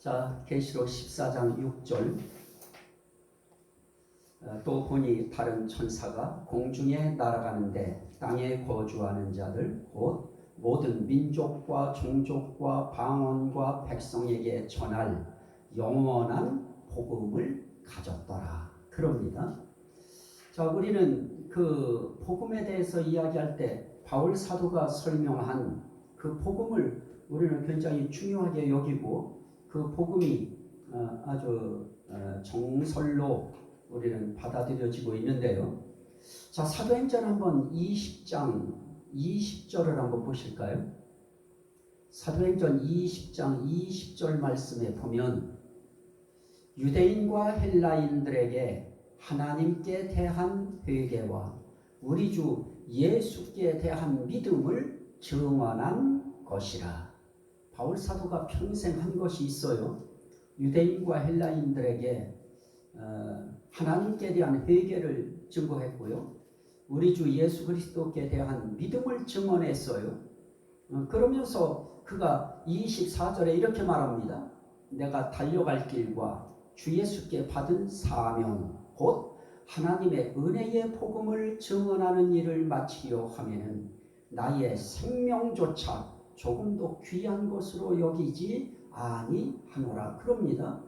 자, 계시록 14장 6절. 또 보니 다른 천사가 공중에 날아가는데 땅에 거주하는 자들 곧 모든 민족과 종족과 방언과 백성에게 전할 영원한 복음을 가졌더라. 그럽니다. 자, 우리는 그 복음에 대해서 이야기할 때 바울 사도가 설명한 그 복음을 우리는 굉장히 중요하게 여기고, 그 복음이 아주 정설로 우리는 받아들여지고 있는데요. 자, 사도행전 한번 20장 20절을 한번 보실까요? 사도행전 20장 20절 말씀에 보면 유대인과 헬라인들에게 하나님께 대한 회개와 우리 주 예수께 대한 믿음을 증언한 것이라. 바울 사도가 평생 한 것이 있어요. 유대인과 헬라인들에게 하나님께 대한 회개를 증거했고요. 우리 주 예수 그리스도께 대한 믿음을 증언했어요. 그러면서 그가 24절에 이렇게 말합니다. 내가 달려갈 길과 주 예수께 받은 사명 곧 하나님의 은혜의 복음을 증언하는 일을 마치려 하면은 나의 생명조차 조금도 귀한 것으로 여기지 아니하노라. 그럽니다.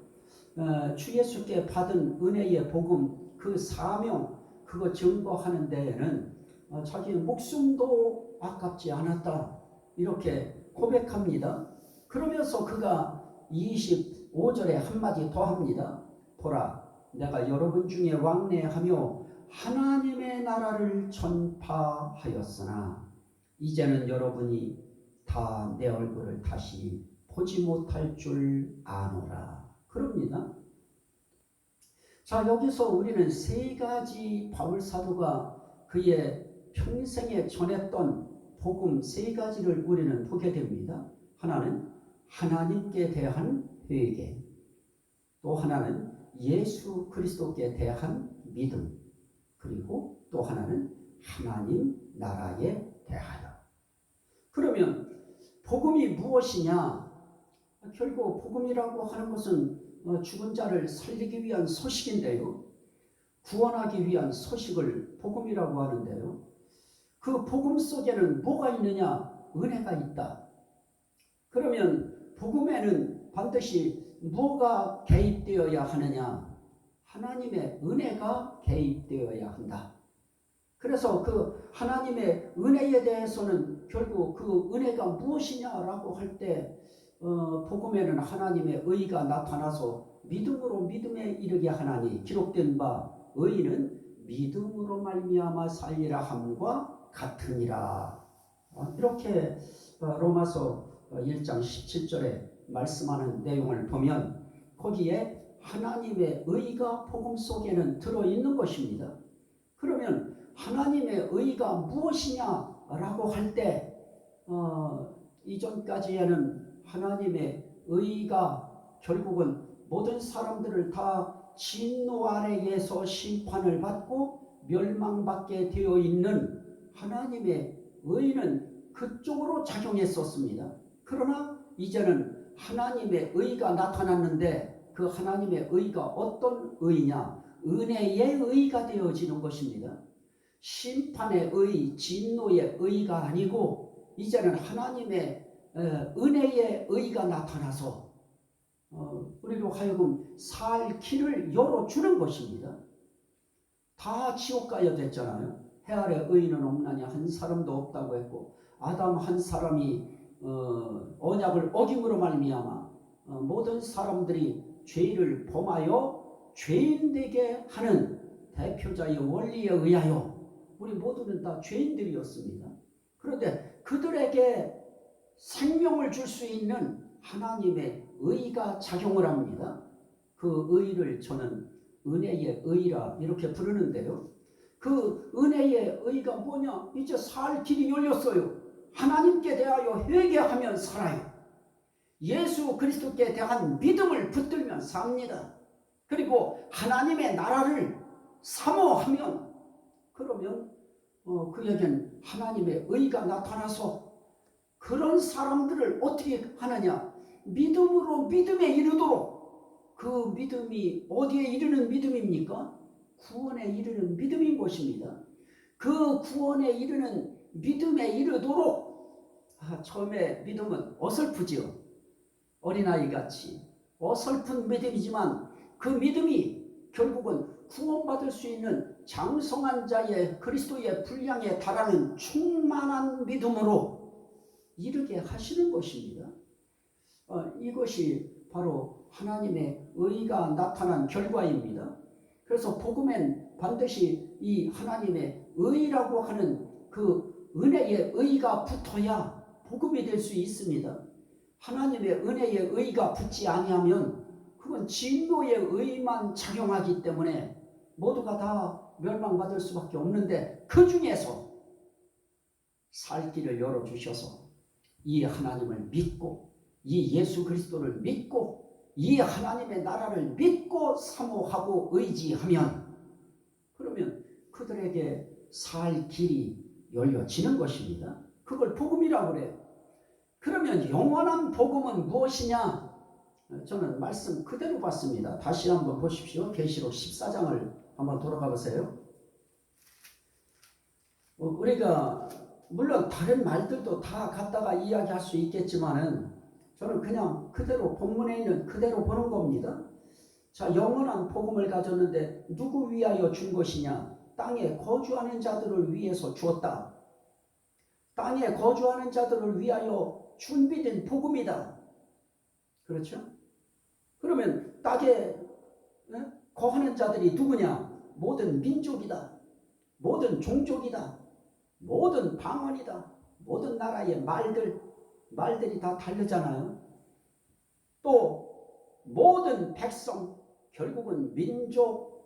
주 예수께 받은 은혜의 복음, 그 사명, 그거 증거하는 데에는 자기의 목숨도 아깝지 않았다, 이렇게 고백합니다. 그러면서 그가 25절에 한마디 더 합니다. 보라, 내가 여러분 중에 왕래하며 하나님의 나라를 전파하였으나 이제는 여러분이 다 내 얼굴을 다시 보지 못할 줄 아노라. 그럽니다. 자, 여기서 우리는 세 가지 바울 사도가 그의 평생에 전했던 복음 세 가지를 우리는 보게 됩니다. 하나는 하나님께 대한 회개, 또 하나는 예수 그리스도께 대한 믿음, 그리고 또 하나는 하나님 나라에 대하여. 그러면 복음이 무엇이냐? 결국 복음이라고 하는 것은 죽은 자를 살리기 위한 소식인데요. 구원하기 위한 소식을 복음이라고 하는데요. 그 복음 속에는 뭐가 있느냐? 은혜가 있다. 그러면 복음에는 반드시 뭐가 개입되어야 하느냐? 하나님의 은혜가 개입되어야 한다. 그래서 그 하나님의 은혜에 대해서는 결국 그 은혜가 무엇이냐라고 할 때 복음에는 하나님의 의가 나타나서 믿음으로 믿음에 이르게 하나니 기록된 바 의는 믿음으로 말미암아 살리라 함과 같으니라. 이렇게 로마서 1장 17절에 말씀하는 내용을 보면 거기에 하나님의 의가 복음 속에는 들어있는 것입니다. 그러면 하나님의 의가 무엇이냐라고 할 때 이전까지에는 하나님의 의가 결국은 모든 사람들을 다 진노 아래에서 심판을 받고 멸망받게 되어 있는 하나님의 의는 그쪽으로 작용했었습니다. 그러나 이제는 하나님의 의가 나타났는데 그 하나님의 의가 어떤 의냐? 은혜의 의가 되어지는 것입니다. 심판의 의, 진노의 의가 아니고 이제는 하나님의 은혜의 의가 나타나서 우리로 하여금 살 길을 열어주는 것입니다. 다 지옥 가야 됐잖아요. 해 아래 의인은 없나니 한 사람도 없다고 했고, 아담 한 사람이 언약을 어김으로 말미암아 모든 사람들이 죄를 범하여 죄인 되게 하는 대표자의 원리에 의하여 우리 모두는 다 죄인들이었습니다. 그런데 그들에게 생명을 줄 수 있는 하나님의 의가 작용을 합니다. 그 의를 저는 은혜의 의라 이렇게 부르는데요. 그 은혜의 의가 뭐냐? 이제 살 길이 열렸어요. 하나님께 대하여 회개하면 살아요. 예수 그리스도께 대한 믿음을 붙들면 삽니다. 그리고 하나님의 나라를 사모하면, 그러면 그에겐 하나님의 의가 나타나서 그런 사람들을 어떻게 하느냐? 믿음으로 믿음에 이르도록, 그 믿음이 어디에 이르는 믿음입니까? 구원에 이르는 믿음인 것입니다. 그 구원에 이르는 믿음에 이르도록, 처음에 믿음은 어설프지요. 어린아이같이 어설픈 믿음이지만 그 믿음이 결국은 구원받을 수 있는 장성한 자의 그리스도의 분량에 달하는 충만한 믿음으로 이르게 하시는 것입니다. 이것이 바로 하나님의 의가 나타난 결과입니다. 그래서 복음엔 반드시 이 하나님의 의라고 하는 그 은혜의 의가 붙어야 복음이 될 수 있습니다. 하나님의 은혜의 의가 붙지 아니하면 그건 진노의 의만 작용하기 때문에 모두가 다 멸망받을 수밖에 없는데, 그 중에서 살 길을 열어주셔서 이 하나님을 믿고 이 예수 그리스도를 믿고 이 하나님의 나라를 믿고 사모하고 의지하면, 그러면 그들에게 살 길이 열려지는 것입니다. 그걸 복음이라고 그래요. 그러면 영원한 복음은 무엇이냐? 저는 말씀 그대로 봤습니다. 다시 한번 보십시오. 계시록 14장을 한번 돌아가 보세요. 우리가 물론 다른 말들도 다 갖다가 이야기할 수 있겠지만은 저는 그냥 그대로 본문에 있는 그대로 보는 겁니다. 자, 영원한 복음을 가졌는데 누구 위하여 준 것이냐? 땅에 거주하는 자들을 위해서 주었다. 땅에 거주하는 자들을 위하여 준비된 복음이다. 그렇죠? 그러면 땅에 거하는 자들이 누구냐? 모든 민족이다. 모든 종족이다. 모든 방언이다. 모든 나라의 말들이 다 다르잖아요. 또 모든 백성, 결국은 민족,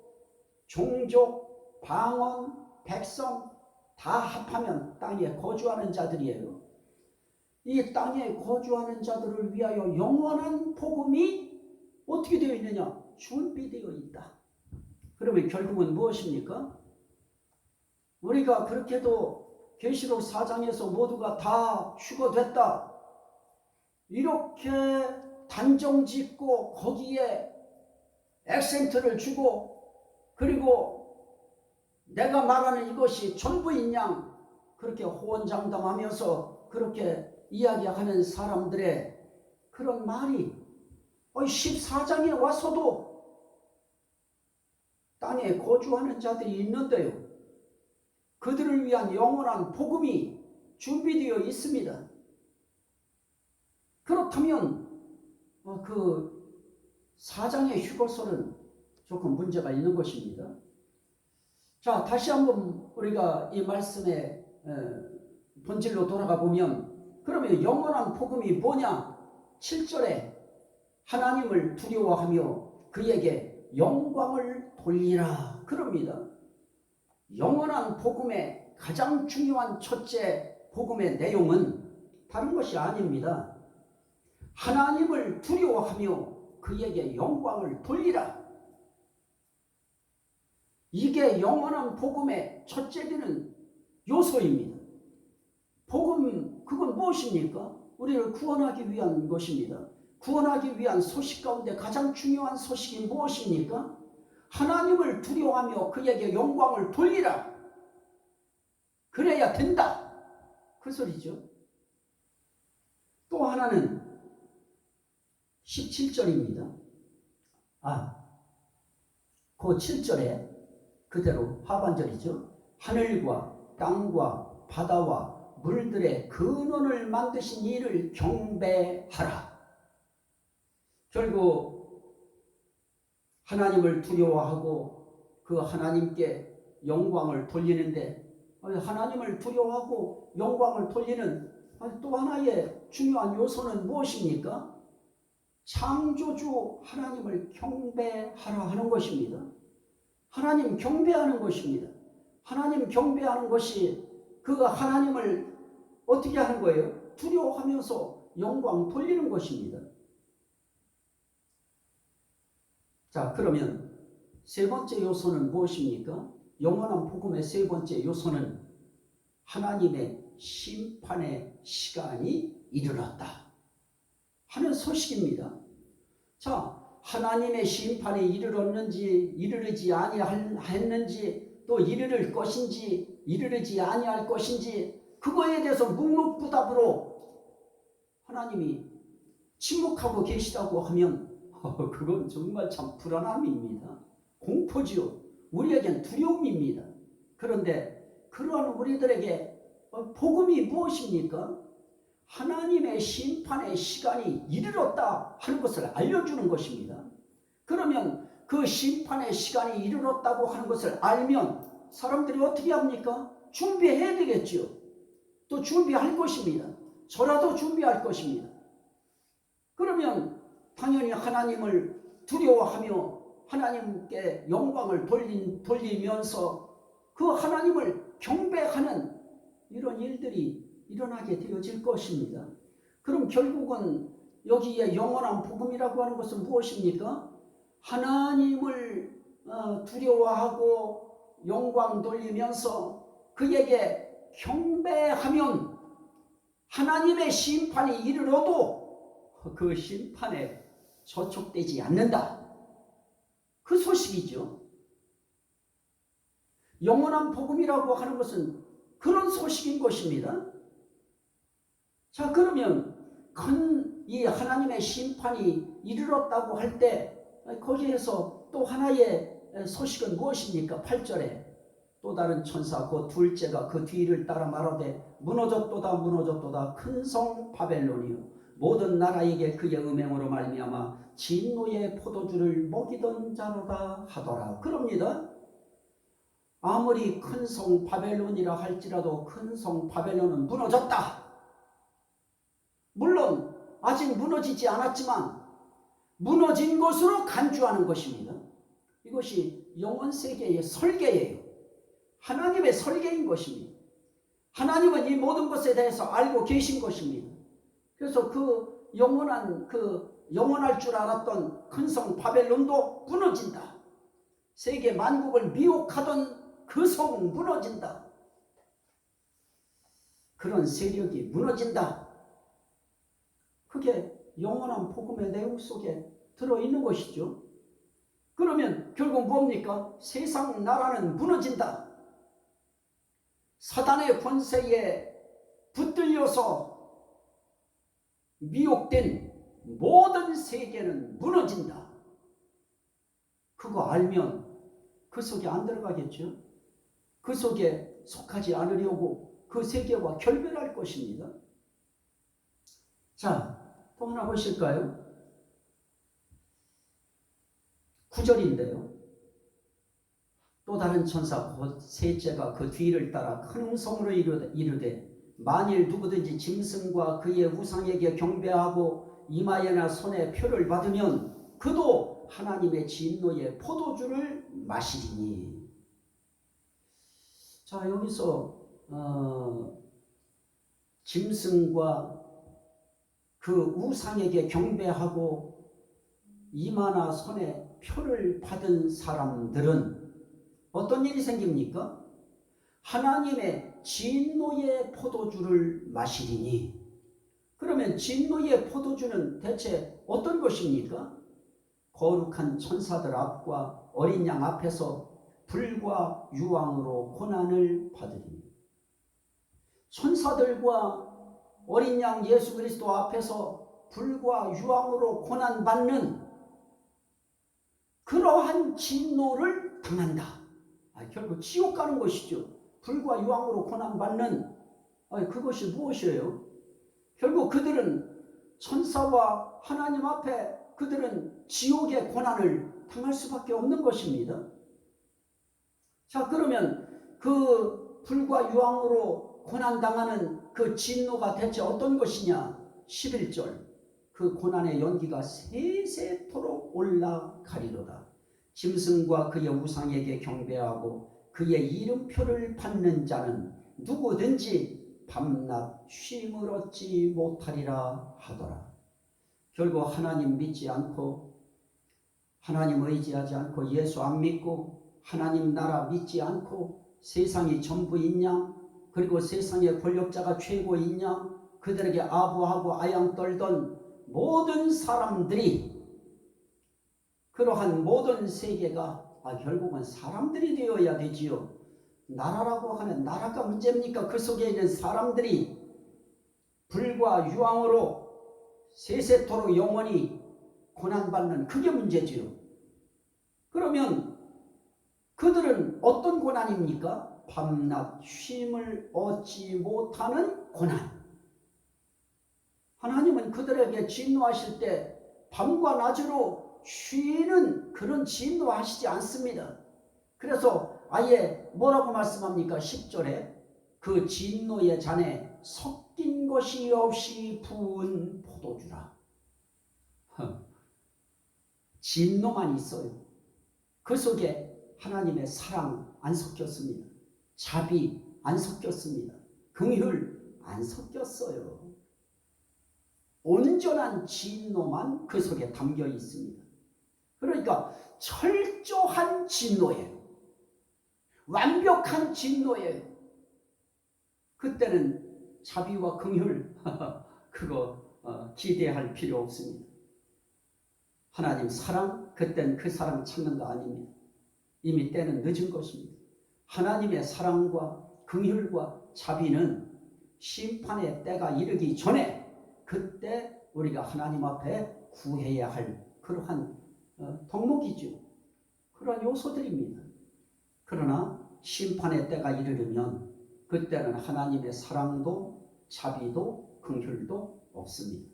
종족, 방언, 백성 다 합하면 땅에 거주하는 자들이에요. 이 땅에 거주하는 자들을 위하여 영원한 복음이 어떻게 되어 있느냐? 준비되어 있다. 그러면 결국은 무엇입니까? 우리가 그렇게도 계시록 4장에서 모두가 다 휴거됐다, 이렇게 단정 짓고 거기에 액센트를 주고, 그리고 내가 말하는 이것이 전부인 양 그렇게 호언장담하면서 그렇게 이야기하는 사람들의 그런 말이 14장에 와서도 땅에 거주하는 자들이 있는데요, 그들을 위한 영원한 복음이 준비되어 있습니다. 그렇다면 그 4장의 휴거설은 조금 문제가 있는 것입니다. 자, 다시 한번 우리가 이 말씀의 본질로 돌아가 보면, 그러면 영원한 복음이 뭐냐? 7절에 하나님을 두려워하며 그에게 영광을 돌리라 그럽니다. 영원한 복음의 가장 중요한 첫째 복음의 내용은 다른 것이 아닙니다. 하나님을 두려워하며 그에게 영광을 돌리라. 이게 영원한 복음의 첫째 되는 요소입니다. 복음, 그건 무엇입니까? 우리를 구원하기 위한 것입니다. 구원하기 위한 소식 가운데 가장 중요한 소식이 무엇입니까? 하나님을 두려워하며 그에게 영광을 돌리라. 그래야 된다. 그 소리죠. 또 하나는 17절입니다. 그 7절에 그대로 하반절이죠. 하늘과 땅과 바다와 물들의 근원을 만드신 이를 경배하라. 결국 하나님을 두려워하고 그 하나님께 영광을 돌리는데, 하나님을 두려워하고 영광을 돌리는 또 하나의 중요한 요소는 무엇입니까? 창조주 하나님을 경배하라 하는 것입니다. 하나님 경배하는 것입니다. 하나님 경배하는 것이 그 하나님을 어떻게 하는 거예요? 두려워하면서 영광 돌리는 것입니다. 자, 그러면 세 번째 요소는 무엇입니까? 영원한 복음의 세 번째 요소는 하나님의 심판의 시간이 이르렀다. 하는 소식입니다. 자, 하나님의 심판이 이르르지 아니했는지 또 이르를 것인지 이르르지 아니할 것인지 그거에 대해서 묵묵부답으로 하나님이 침묵하고 계시다고 하면 그건 정말 참 불안함입니다. 공포지요. 우리에겐 두려움입니다. 그런데 그러한 우리들에게 복음이 무엇입니까? 하나님의 심판의 시간이 이르렀다 하는 것을 알려주는 것입니다. 그러면 그 심판의 시간이 이르렀다고 하는 것을 알면 사람들이 어떻게 합니까? 준비해야 되겠지요. 또 준비할 것입니다. 저라도 준비할 것입니다. 그러면 당연히 하나님을 두려워하며 하나님께 영광을 돌리면서 그 하나님을 경배하는 이런 일들이 일어나게 되어질 것입니다. 그럼 결국은 여기에 영원한 복음이라고 하는 것은 무엇입니까? 하나님을 두려워하고 영광 돌리면서 그에게 경배하면 하나님의 심판이 이르러도 그 심판에 저촉되지 않는다. 그 소식이죠. 영원한 복음이라고 하는 것은 그런 소식인 것입니다. 자, 그러면 이 하나님의 심판이 이르렀다고 할 때 거기에서 또 하나의 소식은 무엇입니까? 8절에 또 다른 천사 그 둘째가 그 뒤를 따라 말하되 무너졌도다 무너졌도다 큰 성 바벨론이요 모든 나라에게 그의 음행으로 말미암아 진노의 포도주를 먹이던 자로다 하더라. 그럽니다. 아무리 큰 성 바벨론이라 할지라도 큰 성 바벨론은 무너졌다. 물론 아직 무너지지 않았지만 무너진 것으로 간주하는 것입니다. 이것이 영원세계의 설계예요. 하나님의 설계인 것입니다. 하나님은 이 모든 것에 대해서 알고 계신 것입니다. 그래서 영원할 줄 알았던 큰 성 바벨론도 무너진다. 세계 만국을 미혹하던 그 성 무너진다. 그런 세력이 무너진다. 그게 영원한 복음의 내용 속에 들어있는 것이죠. 그러면 결국 뭡니까? 세상 나라는 무너진다. 사단의 권세에 붙들려서 미혹된 모든 세계는 무너진다. 그거 알면 그 속에 안 들어가겠죠. 그 속에 속하지 않으려고 그 세계와 결별할 것입니다. 자, 또 하나 보실까요? 9절인데요. 또 다른 천사 곧 셋째가 그 뒤를 따라 큰 음성으로 이르되 만일 누구든지 짐승과 그의 우상에게 경배하고 이마에나 손에 표를 받으면 그도 하나님의 진노의 포도주를 마시리니. 자, 여기서 짐승과 그 우상에게 경배하고 이마나 손에 표를 받은 사람들은 어떤 일이 생깁니까? 하나님의 진노의 포도주를 마시리니. 그러면 진노의 포도주는 대체 어떤 것입니까? 거룩한 천사들 앞과 어린 양 앞에서 불과 유황으로 고난을 받으리니. 천사들과 어린 양 예수 그리스도 앞에서 불과 유황으로 고난받는 그러한 진노를 당한다. 결국 지옥 가는 것이죠. 불과 유황으로 고난받는 그것이 무엇이에요? 결국 그들은 천사와 하나님 앞에 그들은 지옥의 고난을 당할 수밖에 없는 것입니다. 자, 그러면 그 불과 유황으로 고난당하는 그 진노가 대체 어떤 것이냐? 11절 그 고난의 연기가 세세토록 올라가리로다. 짐승과 그의 우상에게 경배하고 그의 이름표를 받는 자는 누구든지 밤낮 쉼을 얻지 못하리라 하더라. 결국 하나님 믿지 않고 하나님 의지하지 않고 예수 안 믿고 하나님 나라 믿지 않고 세상이 전부인 양 그리고 세상의 권력자가 최고인 양 그들에게 아부하고 아양 떨던 모든 사람들이, 그러한 모든 세계가 결국은 사람들이 되어야 되지요. 나라라고 하는 나라가 문제입니까? 그 속에 있는 사람들이 불과 유황으로 세세토록 영원히 고난받는 그게 문제지요. 그러면 그들은 어떤 고난입니까? 밤낮 쉼을 얻지 못하는 고난. 하나님은 그들에게 진노하실 때 밤과 낮으로 쉬는 그런 진노하시지 않습니다. 그래서 아예 뭐라고 말씀합니까? 10절에 그 진노의 잔에 섞인 것이 없이 부은 포도주라. 진노만 있어요. 그 속에 하나님의 사랑 안 섞였습니다. 자비 안 섞였습니다. 긍휼 안 섞였어요. 온전한 진노만 그 속에 담겨 있습니다. 그러니까 철저한 진노예요. 완벽한 진노예요. 그때는 자비와 긍휼 그거 기대할 필요 없습니다. 하나님 사랑, 그때는 그 사랑 찾는 거 아닙니다. 이미 때는 늦은 것입니다. 하나님의 사랑과 긍휼과 자비는 심판의 때가 이르기 전에 그때 우리가 하나님 앞에 구해야 할 그러한 덕목이죠. 그러한 요소들입니다. 그러나 심판의 때가 이르려면 그때는 하나님의 사랑도 자비도 긍휼도 없습니다.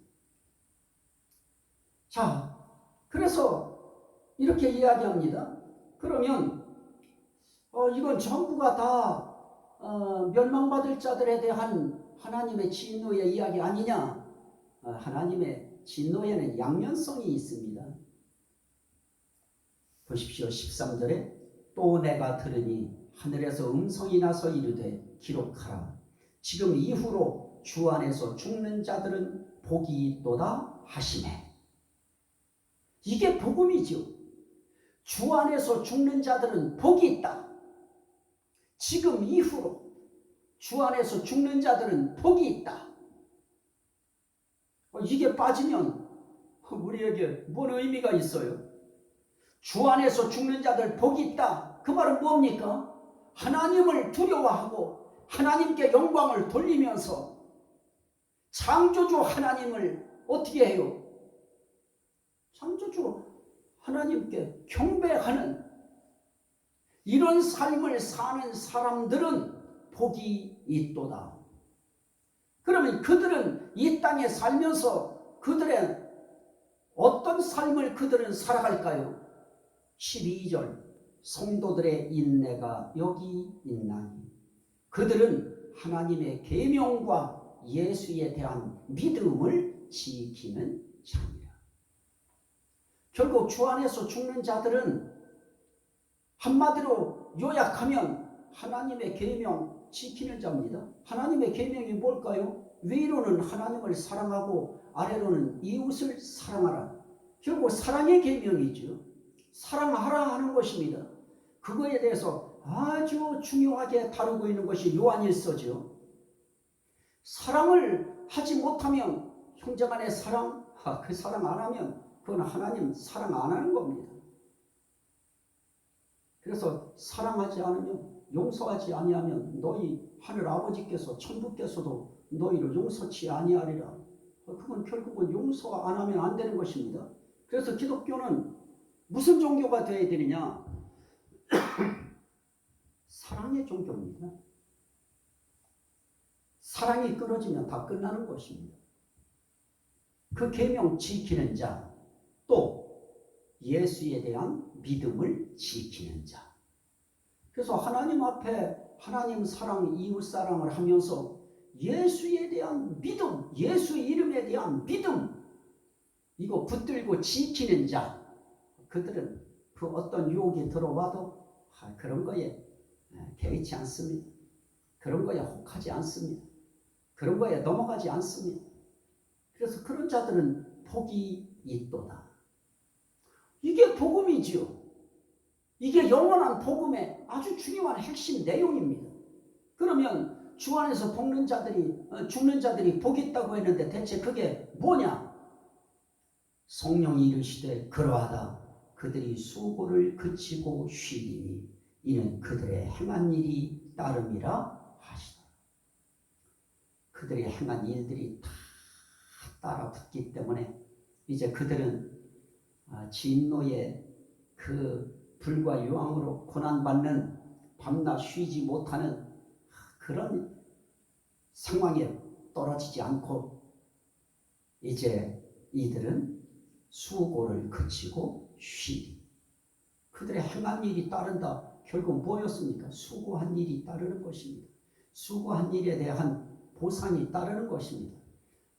자, 그래서 이렇게 이야기합니다. 그러면 이건 전부가 다 멸망받을 자들에 대한 하나님의 진노의 이야기 아니냐? 하나님의 진노에는 양면성이 있습니다. 보십시오. 13절에 또 내가 들으니 하늘에서 음성이 나서 이르되 기록하라. 지금 이후로 주 안에서 죽는 자들은 복이 있도다 하시매. 이게 복음이죠. 주 안에서 죽는 자들은 복이 있다. 지금 이후로 주 안에서 죽는 자들은 복이 있다. 이게 빠지면 우리에게 뭔 의미가 있어요? 주 안에서 죽는 자들 복이 있다. 그 말은 뭡니까? 하나님을 두려워하고 하나님께 영광을 돌리면서 창조주 하나님을 어떻게 해요? 창조주 하나님께 경배하는 이런 삶을 사는 사람들은 복이 있도다. 그러면 그들은 이 땅에 살면서 그들의 어떤 삶을 그들은 살아갈까요? 12절 성도들의 인내가 여기 있나니 그들은 하나님의 계명과 예수에 대한 믿음을 지키는 자니라. 결국 주 안에서 죽는 자들은 한마디로 요약하면 하나님의 계명 지키는 자입니다. 하나님의 계명이 뭘까요? 위로는 하나님을 사랑하고 아래로는 이웃을 사랑하라. 결국 사랑의 계명이죠. 사랑하라 하는 것입니다. 그거에 대해서 아주 중요하게 다루고 있는 것이 요한일서죠. 사랑을 하지 못하면 형제간의 사랑, 그 사랑 안 하면 그건 하나님 사랑 안 하는 겁니다. 그래서 사랑하지 않으면 용서하지 아니하면 너희 하늘 아버지께서 천부께서도 너희를 용서치 아니하리라. 그건 결국은 용서 안 하면 안 되는 것입니다. 그래서 기독교는 무슨 종교가 되어야 되느냐? 사랑의 종교입니다. 사랑이 끊어지면 다 끝나는 것입니다. 그 계명 지키는 자, 또 예수에 대한 믿음을 지키는 자. 그래서 하나님 앞에 하나님 사랑, 이웃 사랑을 하면서 예수에 대한 믿음, 예수 이름에 대한 믿음, 이거 붙들고 지키는 자, 그들은 그 어떤 유혹이 들어와도 그런 거에 개의치 않습니다. 그런 거에 혹하지 않습니다. 그런 거에 넘어가지 않습니다. 그래서 그런 자들은 복이 있도다. 이게 복음이지요. 이게 영원한 복음의 아주 중요한 핵심 내용입니다. 그러면 주 안에서 죽는 자들이 복이 있다고 했는데 대체 그게 뭐냐? 성령이 이르시되 그러하다 그들이 수고를 그치고 쉬리니 이는 그들의 행한 일이 따름이라 하시더라. 그들이 행한 일들이 다 따라 붙기 때문에 이제 그들은 진노의 그 불과 유황으로 고난받는 밤낮 쉬지 못하는 그런 상황에 떨어지지 않고 이제 이들은 수고를 그치고 쉬리. 그들의 행한 일이 따른다. 결국 뭐였습니까? 수고한 일이 따르는 것입니다. 수고한 일에 대한 보상이 따르는 것입니다.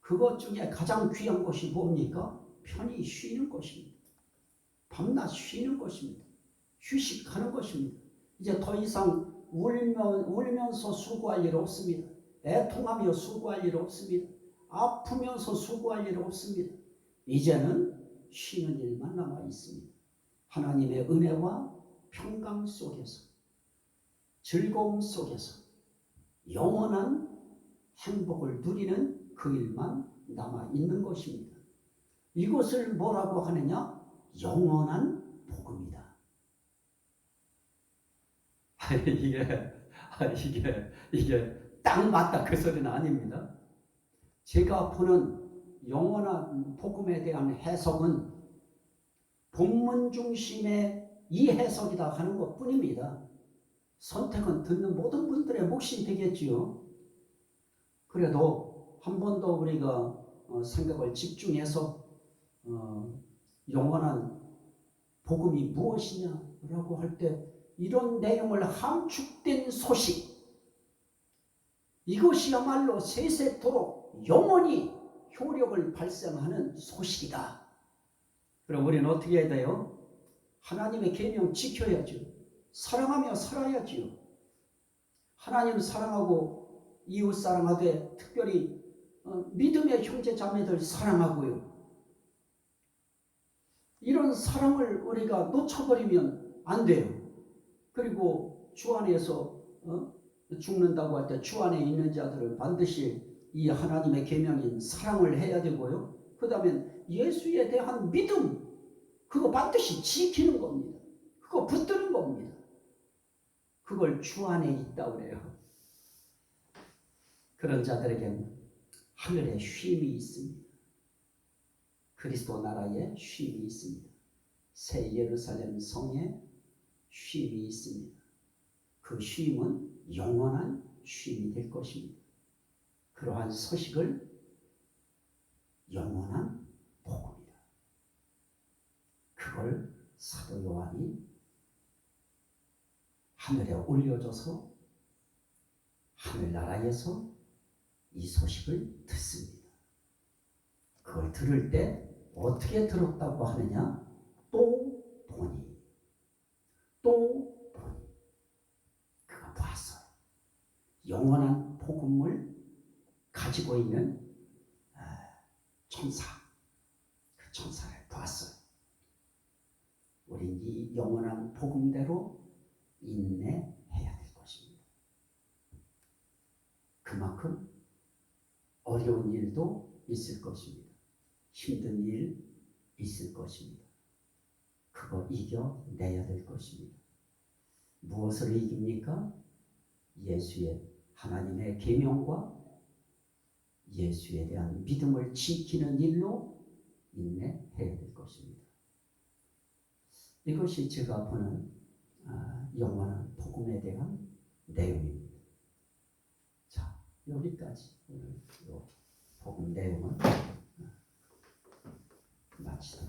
그것 중에 가장 귀한 것이 뭡니까? 편히 쉬는 것입니다. 밤낮 쉬는 것입니다. 휴식하는 것입니다. 이제 더 이상 울면서 수고할 일 없습니다. 애통하며 수고할 일 없습니다. 아프면서 수고할 일 없습니다. 이제는 쉬는 일만 남아 있습니다. 하나님의 은혜와 평강 속에서, 즐거움 속에서 영원한 행복을 누리는 그 일만 남아 있는 것입니다. 이것을 뭐라고 하느냐? 영원한 복음이다. 이게 딱 맞다 그 소리는 아닙니다. 제가 보는 영원한 복음에 대한 해석은 본문 중심의 이 해석이다 하는 것 뿐입니다. 선택은 듣는 모든 분들의 몫이 되겠지요. 그래도 한 번 더 우리가 생각을 집중해서 영원한 복음이 무엇이냐라고 할 때 이런 내용을 함축된 소식, 이것이야말로 세세토록 영원히 효력을 발생하는 소식이다. 그럼 우리는 어떻게 해야 돼요? 하나님의 계명 지켜야죠. 사랑하며 살아야지요. 하나님 사랑하고 이웃 사랑하되 특별히 믿음의 형제 자매들 사랑하고요. 이런 사랑을 우리가 놓쳐버리면 안 돼요. 그리고 주 안에서 죽는다고 할 때 주 안에 있는 자들은 반드시 이 하나님의 계명인 사랑을 해야 되고요. 그 다음에 예수에 대한 믿음, 그거 반드시 지키는 겁니다. 그거 붙드는 겁니다. 그걸 주 안에 있다고 그래요. 그런 자들에게는 하늘에 쉼이 있습니다. 그리스도 나라에 쉼이 있습니다. 새 예루살렘 성에 쉼이 있습니다. 그 쉼은 영원한 쉼이 될 것입니다. 그러한 소식을 영원한 복음이다. 그걸 사도 요한이 하늘에 올려줘서 하늘나라에서 이 소식을 듣습니다. 그걸 들을 때 어떻게 들었다고 하느냐? 또 보니 그가 보았어요. 영원한 복음을 가지고 있는 천사, 그 천사를 보았어요. 우린 이 영원한 복음대로 인내해야 될 것입니다. 그만큼 어려운 일도 있을 것입니다. 힘든 일 있을 것입니다. 그거 이겨내야 될 것입니다. 무엇을 이깁니까? 예수의 하나님의 계명과 예수에 대한 믿음을 지키는 일로 인내해야 될 것입니다. 이것이 제가 보는 영원한 복음에 대한 내용입니다. 자, 여기까지 오늘 복음 내용은 마치도록